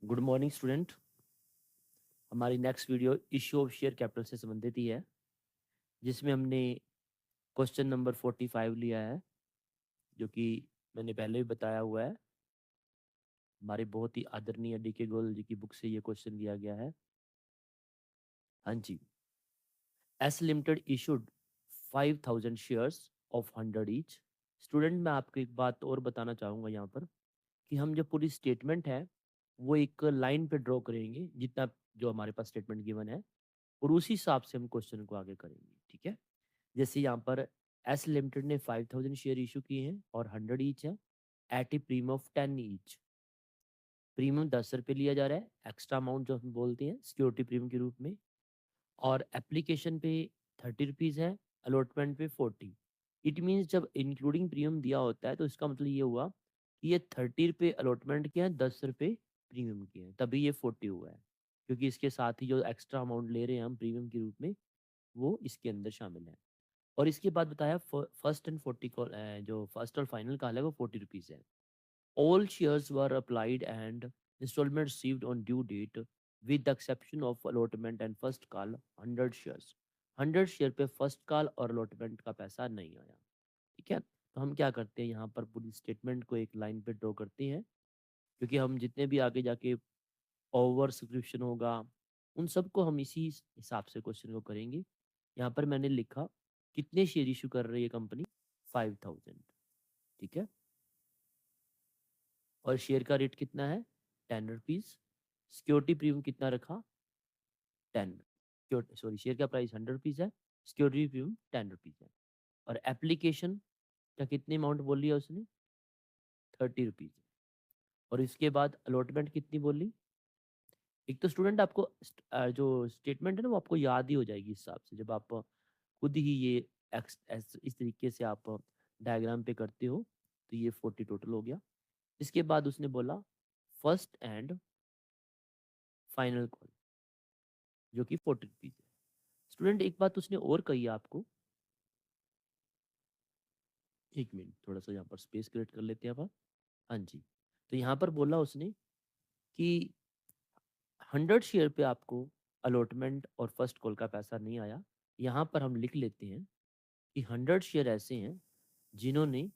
Good morning student. हमारी next video issue of share capital से संबंधित ही है, जिसमें हमने क्वेश्चन नंबर 45 लिया है, जो कि मैंने पहले भी बताया हुआ है। हमारे बहुत ही आदरणीय डी के गोयल जी की बुक से ये क्वेश्चन लिया गया है। हाँ जी। S limited issued 5000 shares of 100 each. Student, मैं आपको एक बात और बताना चाहूँगा यहाँ पर, कि हम जो पूरी स्टेटमेंट है वो एक लाइन पे ड्रॉ करेंगे, जितना जो हमारे पास स्टेटमेंट गिवन है, और उसी हिसाब से हम क्वेश्चन को आगे करेंगे। ठीक है। जैसे यहाँ पर एस लिमिटेड ने 5000 शेयर इशू किए हैं और 100 ईच है, at a premium of 10 each. Premium 10 रुपये लिया जा रहा है, एक्स्ट्रा अमाउंट जो हम बोलते हैं सिक्योरिटी प्रीमियम के रूप में। और एप्लीकेशन पे 30 रुपीज़ है, अलॉटमेंट पे 40। इट मीन्स जब इंक्लूडिंग प्रीमियम दिया होता है तो इसका मतलब ये हुआ कि ये 30 रुपये अलॉटमेंट के हैं, 10 रुपये प्रीमियम के हैं, तभी ये 40 हुआ है। क्योंकि इसके साथ ही जो एक्स्ट्रा अमाउंट ले रहे हैं हम प्रीमियम के रूप में, वो इसके अंदर शामिल है। और इसके बाद बताया फर्स्ट एंड 40 कॉल, जो फर्स्ट और फाइनल कॉल है वो 40 रुपीज़ है। All shares were applied and installment received on due date with the exception of allotment and first call 100 shares. 100 share पे फर्स्ट कॉल और अलॉटमेंट का पैसा नहीं आया। ठीक है। तो हम क्या करते हैं, यहाँ पर पूरी स्टेटमेंट को एक लाइन पे ड्रॉ करते हैं, क्योंकि हम जितने भी आगे जाके ओवर सब्सक्रिप्शन होगा उन सबको हम इसी हिसाब से क्वेश्चन को करेंगे। यहाँ पर मैंने लिखा कितने शेयर इशू कर रही है कंपनी, 5000। ठीक है। और शेयर का रेट कितना है, 10 रुपीज़। सिक्योरिटी प्रीमियम कितना रखा, 10। सॉरी, शेयर का प्राइस 100 रुपीज़ है, सिक्योरिटी प्रीमियम 10 रुपीज़ है। और एप्लीकेशन का कितनी अमाउंट बोल लिया उसने, 30 रुपीज़। और इसके बाद अलॉटमेंट कितनी बोली। एक तो स्टूडेंट आपको जो स्टेटमेंट है ना वो आपको याद ही हो जाएगी इस हिसाब से, जब आप खुद ही ये इस तरीके से आप डायग्राम पे करते हो। तो ये 40 टोटल हो गया। इसके बाद उसने बोला फर्स्ट एंड फाइनल कॉल, जो कि 40 रुपीज़ है। स्टूडेंट, एक बात उसने और कही है आपको, एक मिनट थोड़ा सा यहाँ पर स्पेस क्रिएट कर लेते हैं आप। हाँ जी। तो यहाँ पर बोला उसने कि 100 शेयर पे आपको अलॉटमेंट और फर्स्ट कॉल का पैसा नहीं आया। यहाँ पर हम लिख लेते हैं कि 100 शेयर ऐसे हैं जिन्होंने,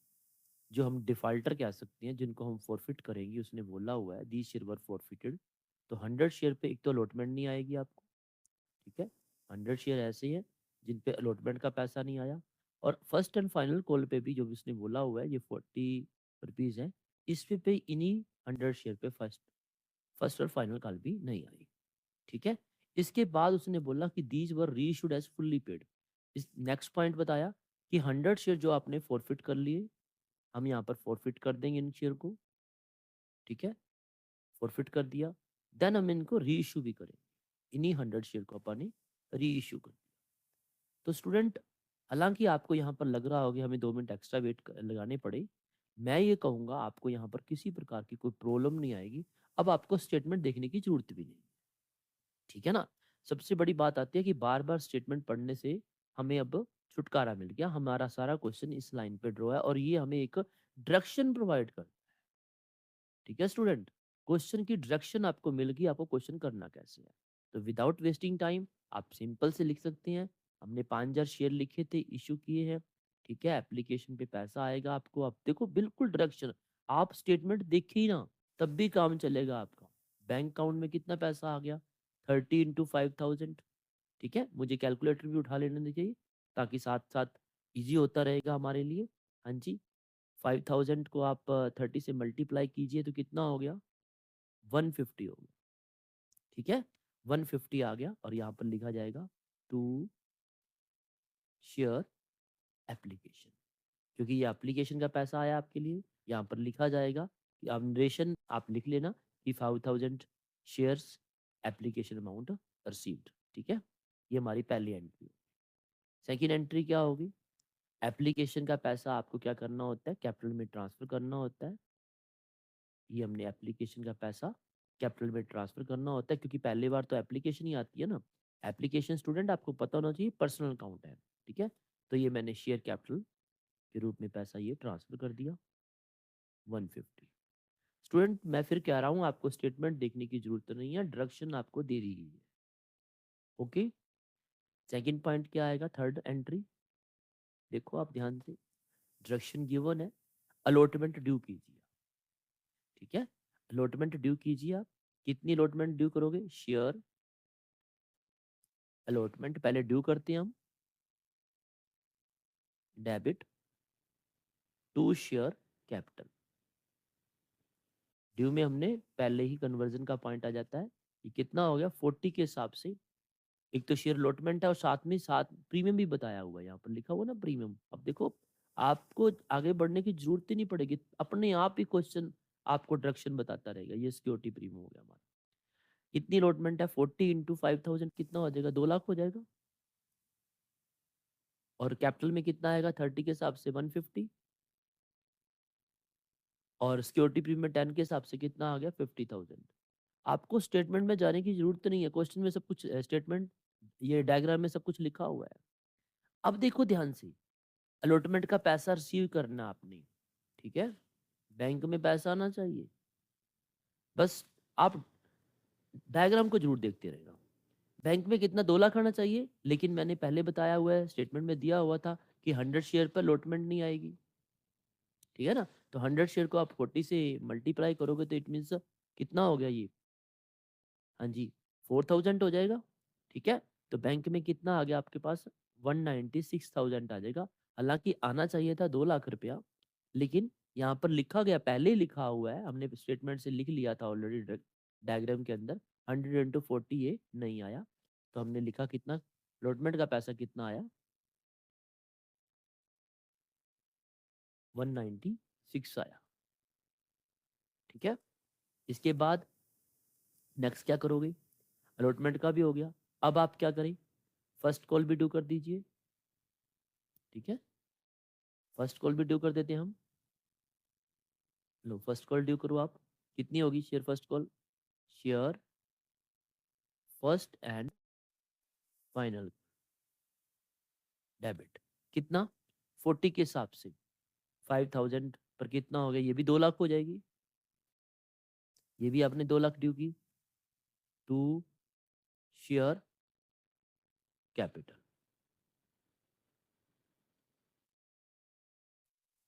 जो हम डिफाल्टर कह सकते हैं, जिनको हम फॉरफिट करेंगे, उसने बोला हुआ है दी शेयर वर फॉरफिटेड। तो 100 शेयर पे एक तो अलॉटमेंट नहीं आएगी आपको। ठीक है। 100 शेयर ऐसे हैं जिन पे अलॉटमेंट का पैसा नहीं आया। और फर्स्ट एंड फाइनल कॉल पे भी जो उसने बोला हुआ है ये 40 रुपीज़ है, इस पे इन्हीं 100 शेयर पे फर्स्ट फर्स्ट और फाइनल कॉल भी नहीं आई। ठीक है। इसके बाद उसने बोला कि these were reissued as fully paid. इस नेक्स्ट पॉइंट बताया कि 100 शेयर जो आपने फॉरफिट कर लिए, हम यहाँ पर फॉरफिट कर देंगे इन शेयर को। ठीक है। फॉरफिट कर दिया, देन हम इनको री इशू भी करेंगे। इन्हीं 100 शेयर को अपन ने री इशू कर दिया। तो स्टूडेंट, हालांकि आपको यहाँ पर लग रहा होगा कि हमें 2 मिनट एक्स्ट्रा वेट लगाने पड़े, मैं ये कहूँगा आपको यहाँ पर किसी प्रकार की कोई प्रॉब्लम नहीं आएगी। अब आपको स्टेटमेंट देखने की जरूरत भी नहीं। ठीक है ना। सबसे बड़ी बात आती है कि बार बार स्टेटमेंट पढ़ने से हमें अब छुटकारा मिल गया। हमारा सारा क्वेश्चन इस लाइन पे ड्रॉ है और ये हमें एक डायरेक्शन प्रोवाइड कर। ठीक है स्टूडेंट, क्वेश्चन की डायरेक्शन आपको मिल गई, आपको क्वेश्चन करना कैसे है। तो विदाउट वेस्टिंग टाइम आप सिंपल से लिख सकते हैं। हमने 5000 शेयर लिखे थे, इशू किए हैं। ठीक है। एप्लीकेशन पे पैसा आएगा आपको, आप देखो बिल्कुल डायरेक्शन। आप स्टेटमेंट देखे ही ना, तब भी काम चलेगा आपका। बैंक अकाउंट में कितना पैसा आ गया, 30 × 5000। ठीक है। मुझे कैलकुलेटर भी उठा लेने दीजिए, ताकि साथ साथ इजी होता रहेगा हमारे लिए। हाँ जी। 5000 को आप 30 से मल्टीप्लाई कीजिए तो कितना हो गया, 150 हो गया। ठीक है। 150 आ गया और यहाँ पर लिखा जाएगा टू शेयर एप्लीकेशन, क्योंकि ये एप्लीकेशन का पैसा आया आपके लिए। यहाँ पर लिखा जाएगा कि आप नरेशन आप लिख लेना कि 5000 शेयर्स एप्लीकेशन अमाउंट रिसीव्ड। ठीक है। ये हमारी पहली एंट्री। सेकेंड एंट्री क्या होगी, एप्लीकेशन का पैसा आपको क्या करना होता है, कैपिटल में ट्रांसफर करना होता है। ये हमने एप्लीकेशन का पैसा कैपिटल में ट्रांसफर करना होता है, क्योंकि पहली बार तो एप्लीकेशन ही आती है ना। एप्लीकेशन स्टूडेंट आपको पता होना चाहिए पर्सनल अकाउंट है। ठीक है। तो ये मैंने शेयर कैपिटल के रूप में पैसा ये ट्रांसफर कर दिया, 150। स्टूडेंट मैं फिर कह रहा हूँ आपको स्टेटमेंट देखने की जरूरत नहीं है, डायरेक्शन आपको दे दी गई है। ओके, सेकंड पॉइंट क्या आएगा, थर्ड एंट्री देखो आप ध्यान से, डायरेक्शन गिवन है, अलॉटमेंट ड्यू कीजिए। ठीक है, अलॉटमेंट ड्यू कीजिए आप। कितनी अलॉटमेंट ड्यू करोगे, शेयर अलॉटमेंट पहले ड्यू करते हैं हम, debit to share capital. Due में हमने पहले ही कन्वर्जन का पॉइंट आ जाता है, ये कितना हो गया 40 के हिसाब से। एक तो शेयर अलॉटमेंट है और साथ में साथ प्रीमियम भी बताया हुआ है, यहाँ पर लिखा हुआ ना प्रीमियम। अब देखो आपको आगे बढ़ने की जरूरत ही नहीं पड़ेगी, अपने आप ही क्वेश्चन आपको डायरेक्शन बताता रहेगा। ये सिक्योरिटी प्रीमियम हो गया हमारा। कितनी अलॉटमेंट है, 40 इंटू 5,000 कितना हो जाएगा, 2 लाख हो जाएगा। और कैपिटल में कितना आएगा, 30 के हिसाब से 150, और सिक्योरिटी प्रीमियम 10 के हिसाब से कितना आ गया 50,000। आपको स्टेटमेंट में जाने की जरूरत नहीं है, क्वेश्चन में सब कुछ स्टेटमेंट, ये डायग्राम में सब कुछ लिखा हुआ है। अब देखो ध्यान से, अलॉटमेंट का पैसा रिसीव करना आपने, ठीक है, बैंक में पैसा आना चाहिए। बस आप डायग्राम को जरूर देखते रहना। बैंक में कितना, 2 लाख आना चाहिए, लेकिन मैंने पहले बताया हुआ है, स्टेटमेंट में दिया हुआ था कि 100 शेयर पर अलॉटमेंट नहीं आएगी। ठीक है ना, तो 100 शेयर को आप 40 से मल्टीप्लाई करोगे तो इट मीन्स कितना हो गया ये, हाँ जी 4,000 हो जाएगा। ठीक है, तो बैंक में कितना आ गया आपके पास, 196,000 आ जाएगा। हालांकि आना चाहिए था 2 लाख रुपया, लेकिन यहाँ पर लिखा गया, पहले ही लिखा हुआ है, हमने स्टेटमेंट से लिख लिया था ऑलरेडी डायग्राम के अंदर, 100 इंटू 40 ये नहीं आया। तो हमने लिखा कितना, अलॉटमेंट का पैसा कितना आया, 196 आया। ठीक है, इसके बाद नेक्स्ट क्या करोगे, अलॉटमेंट का भी हो गया। अब आप क्या करें, फर्स्ट कॉल भी ड्यू कर दीजिए। ठीक है, फर्स्ट कॉल भी ड्यू कर देते हैं हम। लो फर्स्ट कॉल ड्यू करो आप, कितनी होगी share first call, share first and final debit, कितना 40 के हिसाब से 5,000 पर कितना हो गया, ये भी 2 लाख हो जाएगी। ये भी आपने 2 लाख ड्यू की, टू शेयर कैपिटल।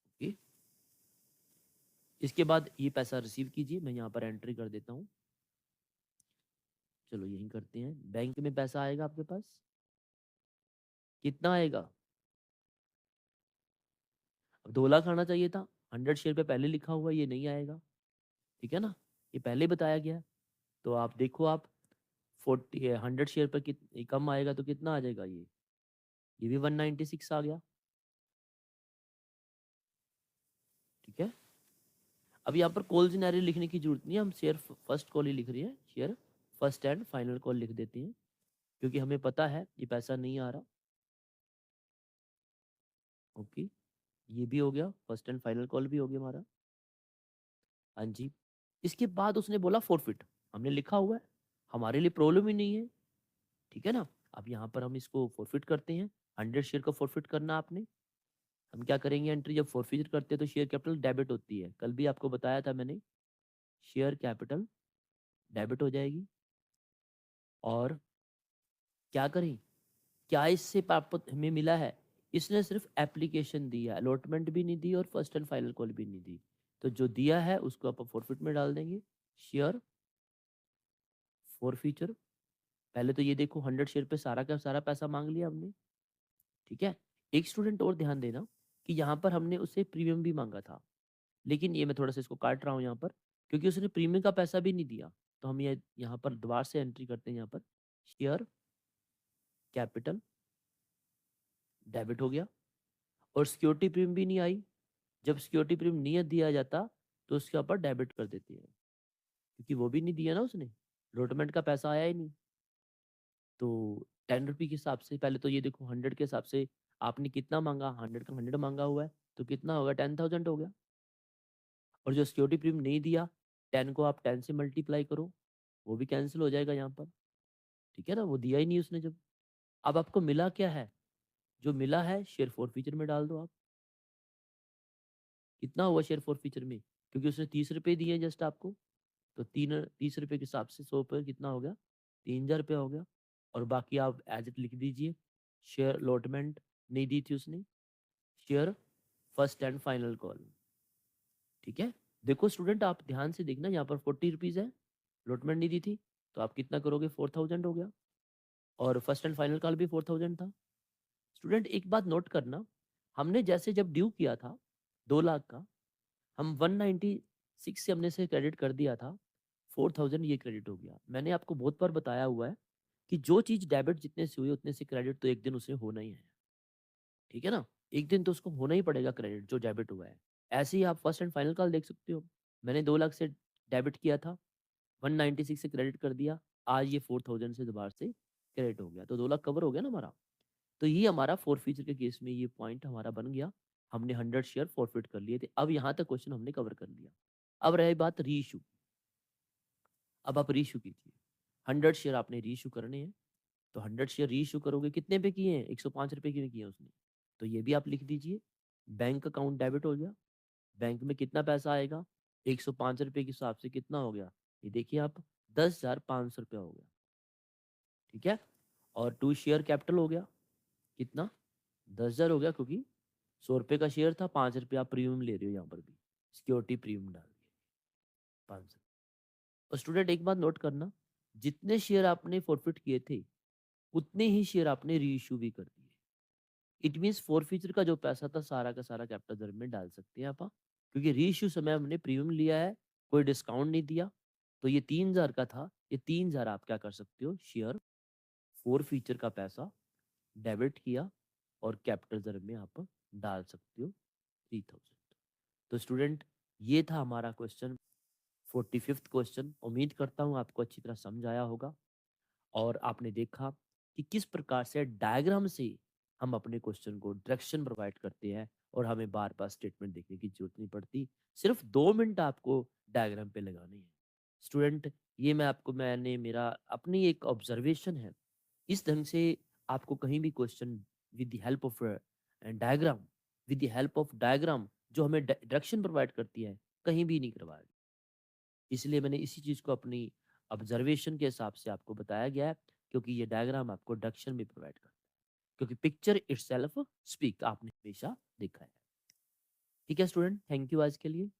ओके, इसके बाद ये पैसा रिसीव कीजिए, मैं यहाँ पर एंट्री कर देता हूँ। चलो यही करते हैं, बैंक में पैसा आएगा आपके पास, कितना आएगा, अब 2 लाख आना चाहिए था, 100 शेयर पे पहले लिखा हुआ है, ये नहीं आएगा। ठीक है ना, ये पहले बताया गया है। तो आप देखो आप 40 100 शेयर पर कित कम आएगा तो कितना आ जाएगा, ये भी 196 आ गया। ठीक है, अब यहाँ पर कॉल सिनेरियो लिखने की जरूरत नहीं है, हम शेयर फर्स्ट कॉल ही लिख रहे हैं, share first and final call लिख देते हैं, क्योंकि हमें पता है ये पैसा नहीं आ रहा। ओके, ये भी हो गया, फर्स्ट एंड फाइनल कॉल भी हो गया हमारा। हाँ जी, इसके बाद उसने बोला फॉरफिट, हमने लिखा हुआ है, हमारे लिए प्रॉब्लम ही नहीं है। ठीक है ना, अब यहाँ पर हम इसको फॉरफिट करते हैं, 100 शेयर को फॉरफिट करना आपने। हम क्या करेंगे, एंट्री जब फॉरफिट करते हैं तो शेयर कैपिटल डेबिट होती है, कल भी आपको बताया था मैंने, शेयर कैपिटल डेबिट हो जाएगी। और क्या करें, क्या इससे प्राप्त हमें मिला है, इसने सिर्फ एप्लीकेशन दी है, अलॉटमेंट भी नहीं दी और फर्स्ट एंड फाइनल कॉल भी नहीं दी। तो जो दिया है उसको आप फॉरफिट में डाल देंगे, शेयर फॉर फ्यूचर। पहले तो ये देखो 100 शेयर पे सारा का सारा पैसा मांग लिया हमने। ठीक है, एक स्टूडेंट और ध्यान देना कि यहाँ पर हमने उससे प्रीमियम भी मांगा था, लेकिन ये मैं थोड़ा सा इसको काट रहा हूँ यहाँ पर, क्योंकि उसने प्रीमियम का पैसा भी नहीं दिया। तो हम ये यहाँ पर दोबारा से एंट्री करते हैं, यहाँ पर शेयर कैपिटल डेबिट हो गया, और सिक्योरिटी प्रीमियम भी नहीं आई। जब सिक्योरिटी प्रीमियम नहीं दिया जाता तो उसके ऊपर डेबिट कर देते हैं, क्योंकि वो भी नहीं दिया ना उसने, अलॉटमेंट का पैसा आया ही नहीं। तो 10 रुपये के हिसाब से, पहले तो ये देखो 100 के हिसाब से आपने कितना मांगा, 100 का 100 मांगा हुआ है, तो कितना होगा 10,000 हो गया। और जो सिक्योरिटी प्रीमियम नहीं दिया, 10 को आप 10 से मल्टीप्लाई करो, वो भी कैंसिल हो जाएगा यहाँ पर। ठीक है ना, वो दिया ही नहीं उसने जब। अब आपको मिला क्या है, जो मिला है शेयर फॉर फ्यूचर में डाल दो आप। कितना हुआ शेयर फॉर फ्यूचर में, क्योंकि उसने 30 रुपये दिए जस्ट आपको, तो 30 रुपये के हिसाब से 100 रुपये कितना हो गया, 3000 रुपया हो गया। और बाकी आप एज इट लिख दीजिए, शेयर अलॉटमेंट नहीं दी थी उसने, share first and final call. ठीक है, देखो स्टूडेंट आप ध्यान से देखना, यहाँ पर 40 रुपीज़ है, अलॉटमेंट नहीं दी थी, तो आप कितना करोगे, 4000 हो गया। और फर्स्ट एंड फाइनल कॉल भी 4000 था। स्टूडेंट एक बात नोट करना, हमने जैसे जब ड्यू किया था 2 लाख का, हम 196 से हमने से क्रेडिट कर दिया था, 4000 ये क्रेडिट हो गया। मैंने आपको बहुत बार बताया हुआ है कि जो चीज़ डेबिट जितने से हुई उतने से क्रेडिट तो एक दिन उसे होना ही है। ठीक है ना, एक दिन तो उसको होना ही पड़ेगा क्रेडिट जो डेबिट हुआ है। ऐसे ही आप फर्स्ट एंड फाइनल कॉल देख सकते हो, मैंने 2 लाख से डेबिट किया था, 196 से क्रेडिट कर दिया, आज ये 4000 से दोबारा से क्रेडिट हो गया, तो 2 लाख कवर हो गया ना हमारा। तो ये हमारा फोर फीचर के केस में ये पॉइंट हमारा बन गया, हमने 100 शेयर फॉरफिट कर लिए थे। अब यहाँ तक क्वेश्चन हमने कवर कर लिया। अब रही बात री इशू, अब आप री इशू कीजिए। 100 शेयर आपने री इशू करने हैं, तो 100 शेयर री इशू करोगे, कितने पे किए हैं, 105 रुपये के किए हैं उसने, तो ये भी आप लिख दीजिए। बैंक अकाउंट डेबिट हो गया, बैंक में कितना पैसा आएगा, 105 रुपये के हिसाब से कितना हो गया, ये देखिए आप, 10,500 रुपया हो गया। ठीक है, और 2 शेयर कैपिटल हो गया, कितना, 10,000 हो गया, क्योंकि 100 रुपये का शेयर था, 5 रुपये आप प्रीमियम ले रहे हो, यहाँ पर भी सिक्योरिटी प्रीमियम डाल दिया 500। और स्टूडेंट एक बात नोट करना, जितने शेयर आपने फॉरफिट किए थे उतने ही शेयर आपने री इशू भी कर दिए। इट मीन्स फॉरफीचर का जो पैसा था सारा का सारा कैपिटल रिजर्व में डाल सकते हैं आप, क्योंकि री इशू समय हमने प्रीमियम लिया है, कोई डिस्काउंट नहीं दिया। तो ये 3000 का था, ये 3000 आप क्या कर सकते हो, शेयर फॉरफीचर का पैसा डेबिट किया और कैपिटल रिजर्व में आप डाल सकते हो 3000। तो स्टूडेंट ये था हमारा क्वेश्चन, 45th क्वेश्चन। उम्मीद करता हूँ आपको अच्छी तरह समझ आया होगा और आपने देखा कि किस प्रकार से डायग्राम से हम अपने क्वेश्चन को डायरेक्शन प्रोवाइड करते हैं और हमें बार बार स्टेटमेंट देखने की जरूरत नहीं पड़ती, सिर्फ 2 मिनट आपको डायग्राम पे लगाने हैं। स्टूडेंट ये मैंने मेरा अपनी एक ऑब्जर्वेशन है, इस ढंग से आपको कहीं भी question with the help of diagram, with the help of diagram जो हमें डायरेक्शन प्रोवाइड करती है, कहीं भी नहीं करवाया। इसलिए मैंने इसी चीज़ को अपनी ऑब्जर्वेशन के हिसाब से आपको बताया गया है, क्योंकि ये डायग्राम आपको डायरेक्शन भी प्रोवाइड करता है, क्योंकि पिक्चर इटसेल्फ स्पीक आपने हमेशा देखा है। ठीक है स्टूडेंट, थैंक यू आज के लिए।